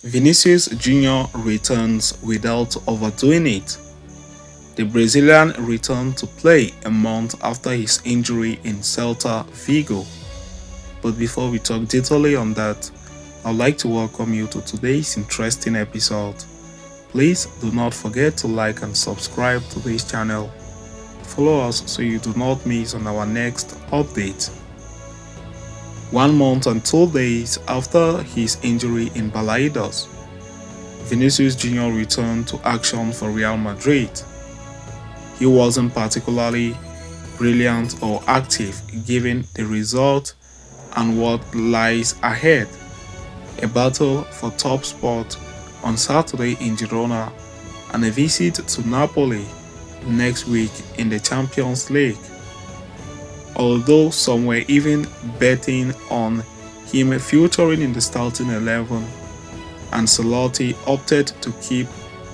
Vinicius Jr. returns without overdoing it. The Brazilian returned to play a month after his injury in Celta Vigo. But before we talk detailedly on that, I'd like to welcome you to today's interesting episode. Please do not forget to like and subscribe to this channel. Follow us so you do not miss on our next update. 1 month and 2 days after his injury in Balaidos, Vinicius Jr. returned to action for Real Madrid. He wasn't particularly brilliant or active given the result and what lies ahead. A battle for top spot on Saturday in Girona and a visit to Napoli next week in the Champions League. Although some were even betting on him featuring in the starting 11, Ancelotti opted to keep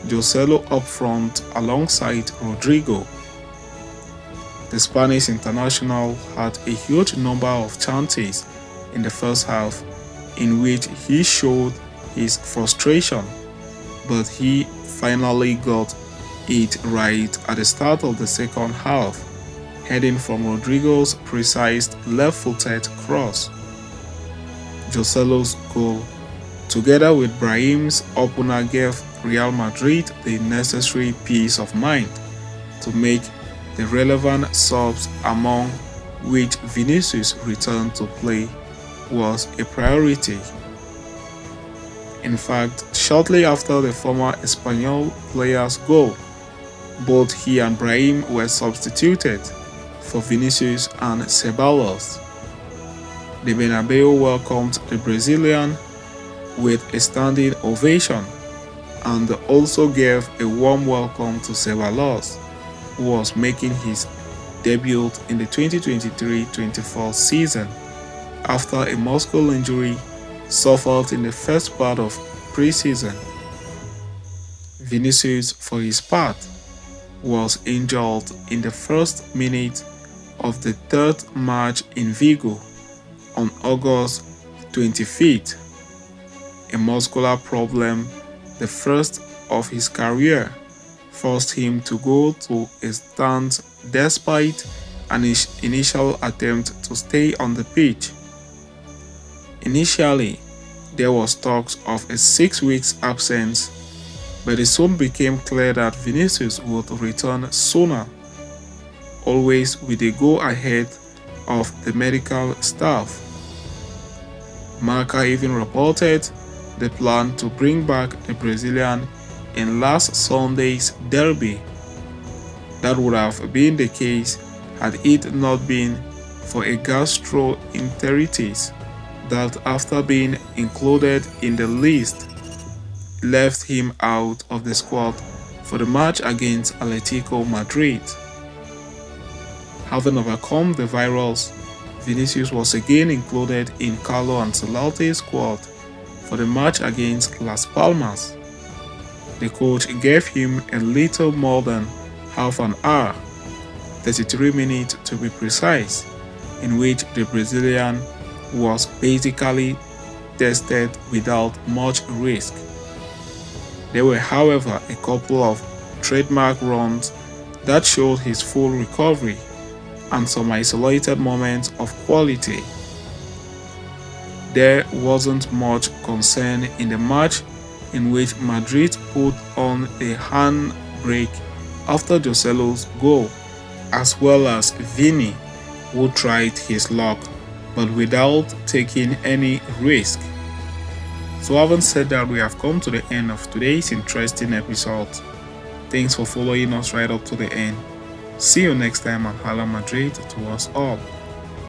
Joselu up front alongside Rodrigo. The Spanish international had a huge number of chances in the first half in which he showed his frustration, but he finally got it right at the start of the second half, heading from Rodrigo's precise left-footed cross. Joselu's goal, together with Brahim's opener, gave Real Madrid the necessary peace of mind to make the relevant subs, among which Vinicius' return to play was a priority. In fact, shortly after the former Espanyol player's goal, both he and Brahim were substituted for Vinicius and Ceballos. The Bernabeu welcomed the Brazilian with a standing ovation and also gave a warm welcome to Ceballos, who was making his debut in the 2023-24 season after a muscle injury suffered in the first part of pre-season. Vinicius, for his part, was injured in the first minute of the third match in Vigo on August 25th. A muscular problem, the first of his career, forced him to go to a stance despite an initial attempt to stay on the pitch. Initially, there was talks of a 6 week absence, but it soon became clear that Vinicius would return sooner, always with a go-ahead of the medical staff. Marca even reported the plan to bring back the Brazilian in last Sunday's derby. That would have been the case had it not been for a gastroenteritis that, after being included in the list, left him out of the squad for the match against Atletico Madrid. Having overcome the virus, Vinicius was again included in Carlo Ancelotti's squad for the match against Las Palmas. The coach gave him a little more than half an hour, 33 minutes to be precise, in which the Brazilian was basically tested without much risk. There were, however, a couple of trademark runs that showed his full recovery and some isolated moments of quality. There wasn't much concern in the match, in which Madrid put on a handbrake after Joselu's goal, as well as Vini, who tried his luck but without taking any risk. So having said that, we have come to the end of today's interesting episode. Thanks for following us right up to the end. See you next time, and Hala Madrid to us all.